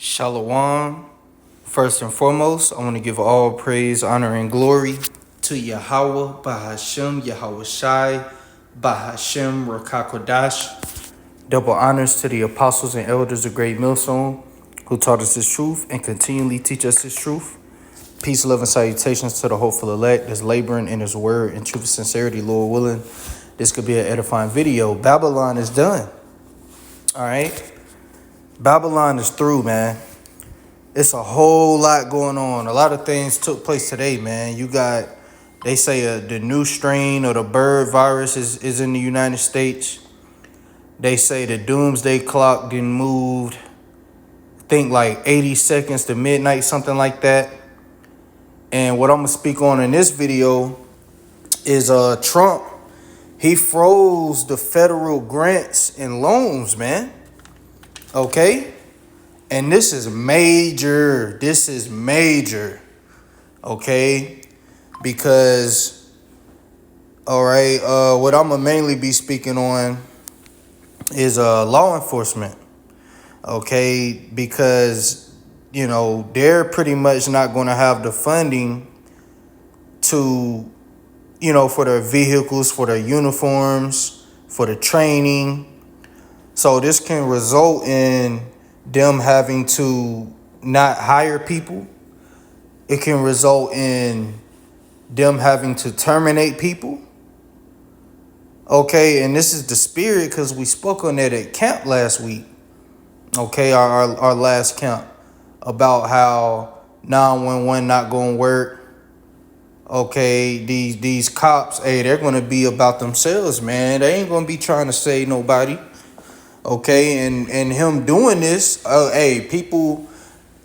Shalom. First and foremost, I want to give all praise, honor, and glory to Yahweh, Bahashem, Yahweh Shai, Bahashem, Rakakodash. Double honors to the apostles and elders of Great Millstone who taught us this truth and continually teach us this truth. Peace, love, and salutations to the hopeful elect that's laboring in his word and truth and sincerity, Lord willing. This could be an edifying video. Babylon is done. All right. Babylon is through, man. It's a whole lot going on. A lot of things took place today, man. They say the new strain of the bird virus is in the United States. They say the doomsday clock getting moved, I think like 80 seconds to midnight, something like that. And what I'm going to speak on in this video is Trump. He froze the federal grants and loans, man. Okay? And this is major. Okay? Because, all right, what I'm going to mainly be speaking on is law enforcement. Okay? Because, they're pretty much not going to have the funding to, for their vehicles, for their uniforms, for the training. So this can result in them having to not hire people. It can result in them having to terminate people. Okay, and this is the spirit because we spoke on that at camp last week. Okay, our last camp about how 911 not going to work. Okay, these cops, hey, they're going to be about themselves, man. They ain't going to be trying to save nobody. Okay, and him doing this, people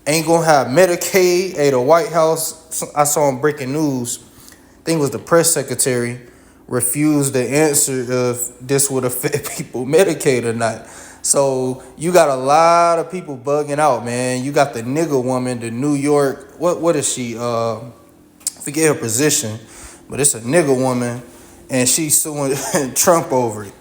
ain't gonna have Medicaid. Hey, the White House, I saw on breaking news, I think it was the press secretary, refused to answer if this would affect people Medicaid or not. So you got a lot of people bugging out, man. You got the nigger woman, the New York, what is she? Forget her position, but it's a nigger woman, and she's suing Trump over it.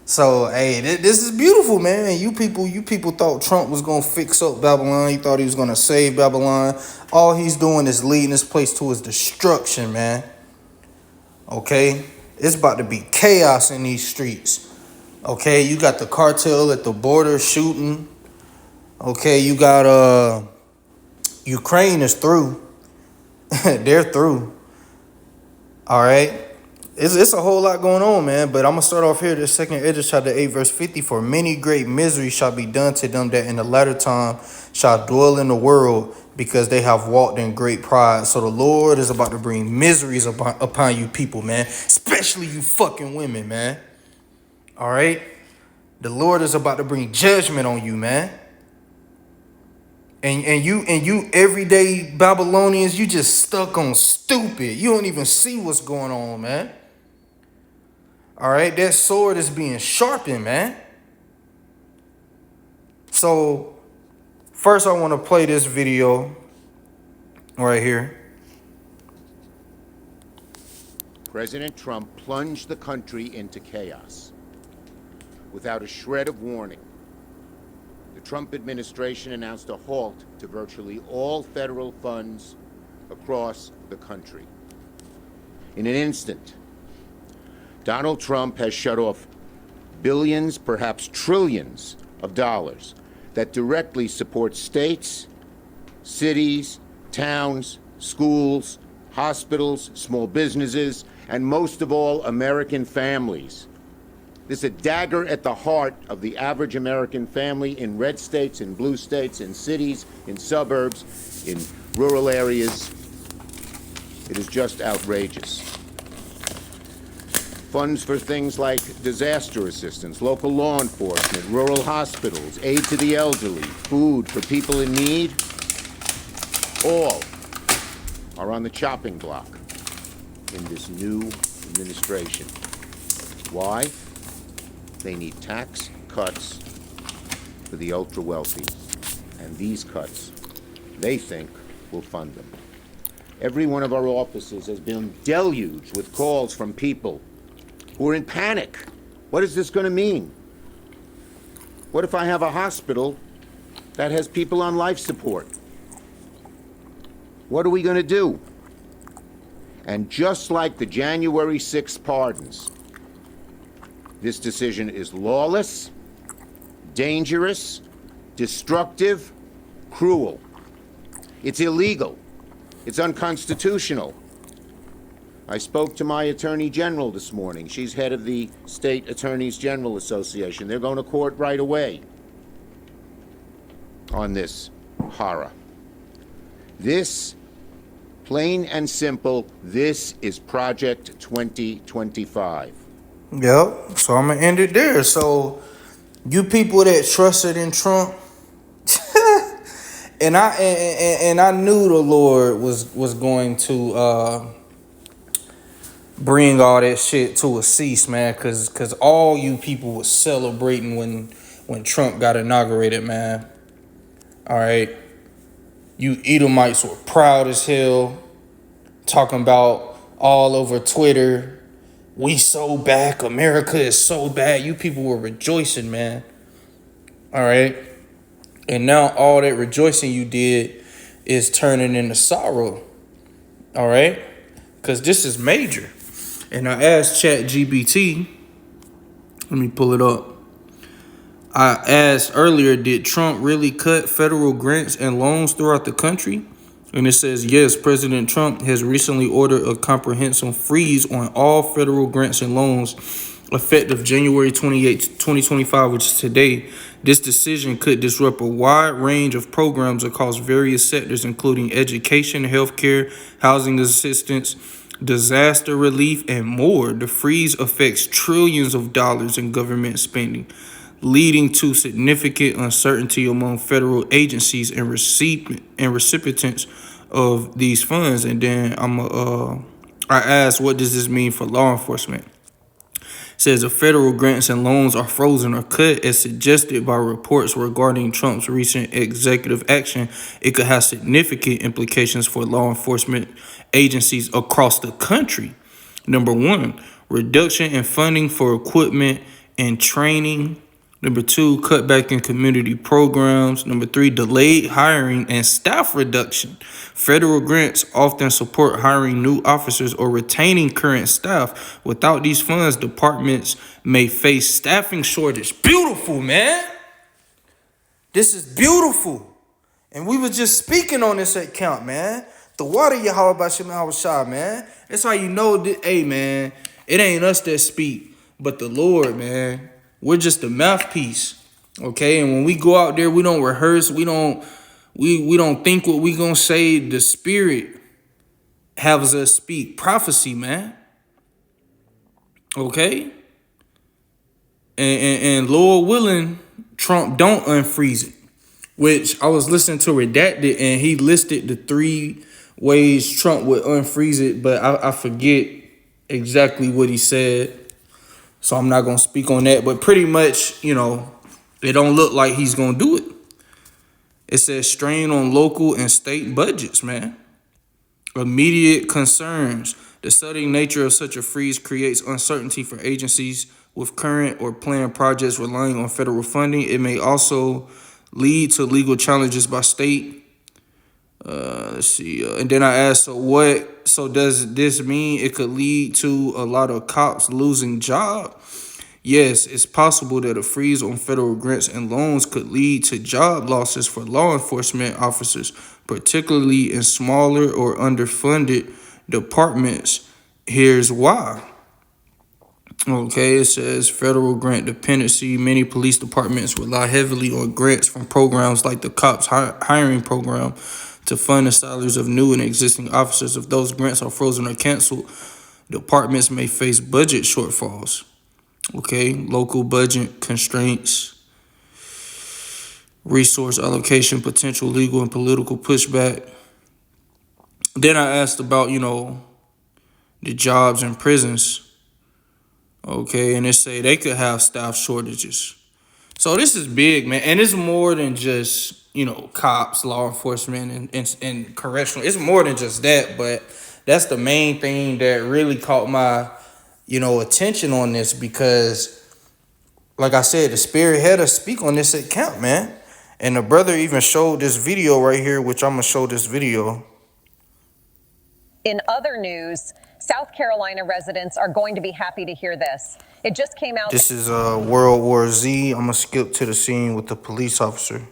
So, hey, this is beautiful, man. You people thought Trump was going to fix up Babylon. You thought he was going to save Babylon. All he's doing is leading this place to his destruction, man. Okay? It's about to be chaos in these streets. Okay? You got the cartel at the border shooting. Okay? You got, Ukraine is through. They're through. All right? It's a whole lot going on, man. But I'm going to start off here. The second Esdras chapter 8, verse 50. For many great miseries shall be done to them that in the latter time shall dwell in the world, because they have walked in great pride. So the Lord is about to bring miseries upon you people, man. Especially you fucking women, man. All right? The Lord is about to bring judgment on you, man. And you everyday Babylonians, you just stuck on stupid. You don't even see what's going on, man. All right, that sword is being sharpened, man. So, first I want to play this video right here. President Trump plunged the country into chaos without a shred of warning. The Trump administration announced a halt to virtually all federal funds across the country. In an instant, Donald Trump has shut off billions, perhaps trillions of dollars that directly support states, cities, towns, schools, hospitals, small businesses, and most of all, American families. This is a dagger at the heart of the average American family in red states, in blue states, in cities, in suburbs, in rural areas. It is just outrageous. Funds for things like disaster assistance, local law enforcement, rural hospitals, aid to the elderly, food for people in need, all are on the chopping block in this new administration. Why? They need tax cuts for the ultra-wealthy, and these cuts, they think, will fund them. Every one of our offices has been deluged with calls from people who are in panic. What is this going to mean? What if I have a hospital that has people on life support. What are we going to do? And just like the January 6th pardons, this decision is lawless, dangerous, destructive, cruel. It's illegal. It's unconstitutional. I spoke to my Attorney General this morning. She's head of the State Attorneys General Association. They're going to court right away on this horror. This, plain and simple, this is Project 2025. Yep. So I'm gonna end it there. So you people that trusted in Trump, and I knew the Lord was going to bring all that shit to a cease, man, cause all you people was celebrating when Trump got inaugurated, man. All right, you Edomites were proud as hell, talking about all over Twitter, we so back, America is so bad. You people were rejoicing, man. All right, and now all that rejoicing you did is turning into sorrow. All right, cause this is major. And I asked ChatGPT, let me pull it up. I asked earlier, did Trump really cut federal grants and loans throughout the country? And it says, yes, President Trump has recently ordered a comprehensive freeze on all federal grants and loans effective January 28, 2025, which is today. This decision could disrupt a wide range of programs across various sectors, including education, healthcare, housing assistance, disaster relief, and more. The freeze affects trillions of dollars in government spending, leading to significant uncertainty among federal agencies and recipients of these funds. And then I asked, what does this mean for law enforcement? It says if federal grants and loans are frozen or cut, as suggested by reports regarding Trump's recent executive action, it could have significant implications for law enforcement agencies across the country. Number one, reduction in funding for equipment and training. Number two, cutback in community programs. Number three, delayed hiring and staff reduction. Federal grants often support hiring new officers or retaining current staff. Without these funds, departments may face staffing shortage. Beautiful, man. This is beautiful. And we were just speaking on this account, man. The water Yahweh Bashim Hawashah, man. That's how you know that, hey, man, it ain't us that speak, but the Lord, man. We're just a mouthpiece, okay? And when we go out there, we don't rehearse. We don't think what we gonna say. The Spirit has us speak prophecy, man. Okay? And Lord willing, Trump don't unfreeze it. Which I was listening to Redacted, and he listed the 3 ways Trump would unfreeze it, but I forget exactly what he said. So I'm not going to speak on that. But pretty much, it don't look like he's going to do it. It says strain on local and state budgets, man. Immediate concerns. The sudden nature of such a freeze creates uncertainty for agencies with current or planned projects relying on federal funding. It may also lead to legal challenges by state. Let's see. And then I asked, so does this mean it could lead to a lot of cops losing jobs? Yes, it's possible that a freeze on federal grants and loans could lead to job losses for law enforcement officers, particularly in smaller or underfunded departments. Here's why. Okay, it says federal grant dependency. Many police departments rely heavily on grants from programs like the cops hiring program to fund the salaries of new and existing officers. If those grants are frozen or canceled, departments may face budget shortfalls. Okay, local budget constraints, resource allocation, potential legal and political pushback. Then I asked about, the jobs in prisons. Okay, and they say they could have staff shortages. So this is big, man. And it's more than just, cops, law enforcement, and correctional. It's more than just that, but that's the main thing that really caught my, attention on this because, like I said, the Spirit had us speak on this account, man. And the brother even showed this video right here, which I'm gonna show this video. In other news, South Carolina residents are going to be happy to hear this. It just came out. This is World War Z. I'm gonna skip to the scene with the police officer.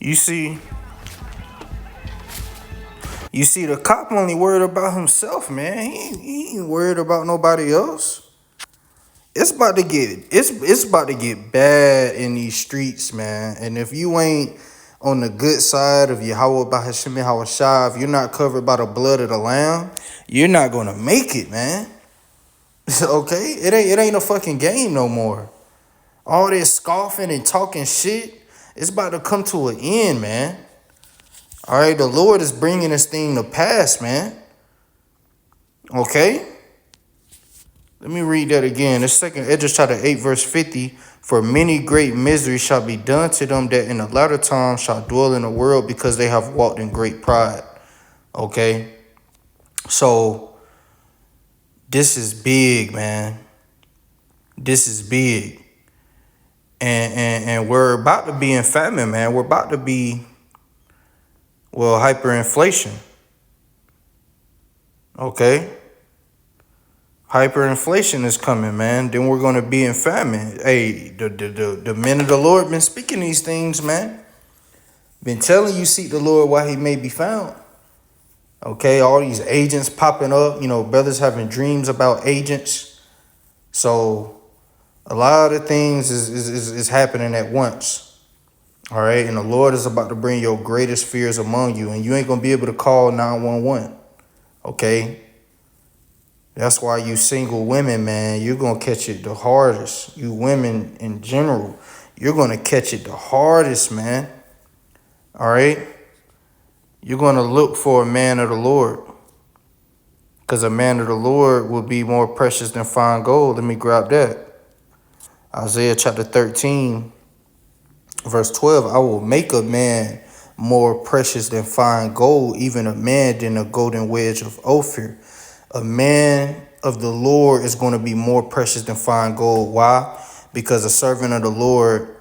You see, the cop only worried about himself, man. He ain't worried about nobody else. It's about to get bad in these streets, man. And if you ain't on the good side of Yahweh Bahashim Hawashah, if you're not covered by the blood of the Lamb, you're not gonna make it, man. Okay? It ain't a fucking game no more. All this scoffing and talking shit, it's about to come to an end, man. All right, the Lord is bringing this thing to pass, man. Okay? Let me read that again. The second Esdras chapter 8, verse 50. For many great miseries shall be done to them that in the latter time shall dwell in the world, because they have walked in great pride. Okay? So, this is big, man. This is big. And we're about to be in famine, man. We're about to be, well, hyperinflation. Okay? Hyperinflation is coming, man. Then we're going to be in famine. Hey, the men of the Lord been speaking these things, man. Been telling you, seek the Lord while he may be found. Okay, all these agents popping up. You know, brothers having dreams about agents. So a lot of things is happening at once. All right, and the Lord is about to bring your greatest fears among you, and you ain't going to be able to call 911. Okay? That's why you single women, man, you're going to catch it the hardest. You women in general, you're going to catch it the hardest, man. All right? You're going to look for a man of the Lord, because a man of the Lord will be more precious than fine gold. Let me grab that. Isaiah chapter 13, verse 12. I will make a man more precious than fine gold, even a man than a golden wedge of Ophir. A man of the Lord is going to be more precious than fine gold. Why? Because a servant of the Lord,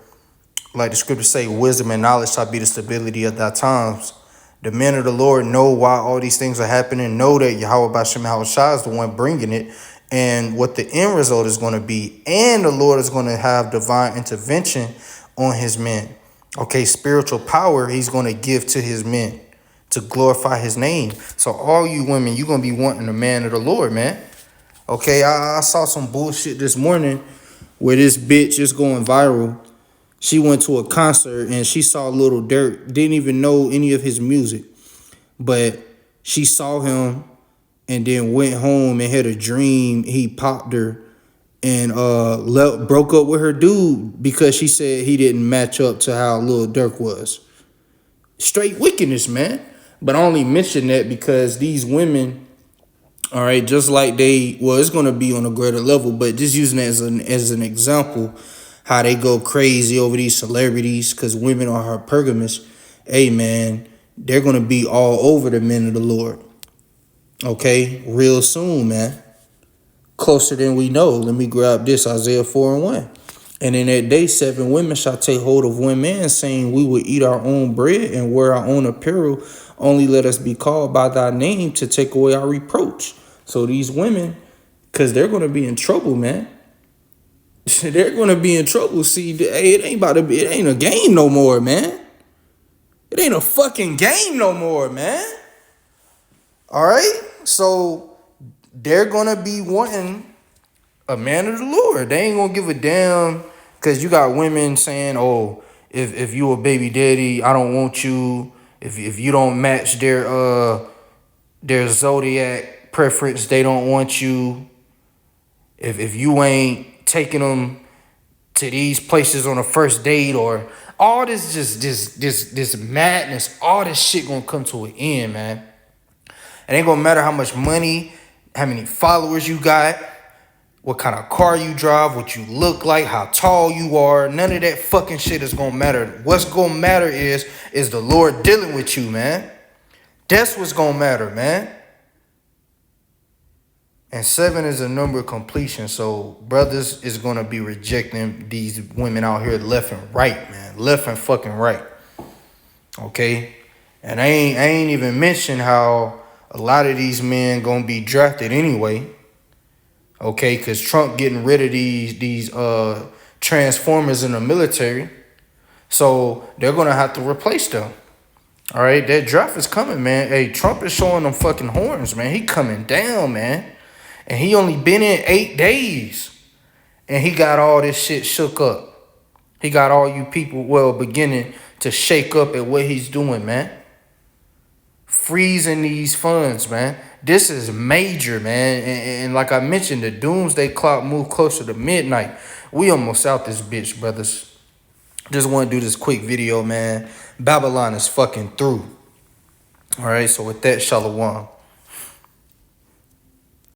like the scriptures say, wisdom and knowledge shall be the stability of thy times. The men of the Lord know why all these things are happening, know that Yahweh Bashem Hawashah is the one bringing it, and what the end result is going to be. And the Lord is going to have divine intervention on his men. Okay, spiritual power he's going to give to his men to glorify his name. So all you women, you're going to be wanting a man of the Lord, man. Okay, I saw some bullshit this morning where this bitch is going viral. She went to a concert and she saw Lil Durk, didn't even know any of his music, but she saw him and then went home and had a dream. He popped her and broke up with her dude because she said he didn't match up to how Lil Durk was. Straight wickedness, man. But I only mention that because these women, all right, just like it's going to be on a greater level, but just using it as an example, how they go crazy over these celebrities because women are hypergamous. Hey, man, they're going to be all over the men of the Lord. Okay, real soon, man. Closer than we know. Let me grab this, Isaiah 4:1. And in that day, 7 women shall take hold of one man, saying, we will eat our own bread and wear our own apparel. Only let us be called by thy name to take away our reproach. So these women, because they're going to be in trouble, man. They're going to be in trouble. See, hey, it ain't a game no more, man. It ain't a fucking game no more, man. All right? So they're going to be wanting a man of the Lord. They ain't going to give a damn because you got women saying, oh, if you a baby daddy, I don't want you. If you don't match their zodiac preference, they don't want you. If you ain't taking them to these places on a first date, or all this this madness, all this shit gonna come to an end, man. It ain't gonna matter how much money how many followers you got, what kind of car you drive, what you look like, how tall you are. None of that fucking shit is gonna matter. What's gonna matter is the Lord dealing with you, man. That's what's gonna matter, man. And 7 is a number of completion. So brothers is gonna be rejecting these women out here left and right, man. Left and fucking right. Okay? And I ain't even mentioned how a lot of these men gonna be drafted anyway. Okay, because Trump getting rid of these transformers in the military. So they're gonna have to replace them. All right, that draft is coming, man. Hey, Trump is showing them fucking horns, man. He coming down, man. And he only been in 8 days. And he got all this shit shook up. He got all you people, beginning to shake up at what he's doing, man. Freezing these funds, man. This is major, man. And like I mentioned, the doomsday clock moved closer to midnight. We almost out this bitch, brothers. Just want to do this quick video, man. Babylon is fucking through. All right, so with that, shalom.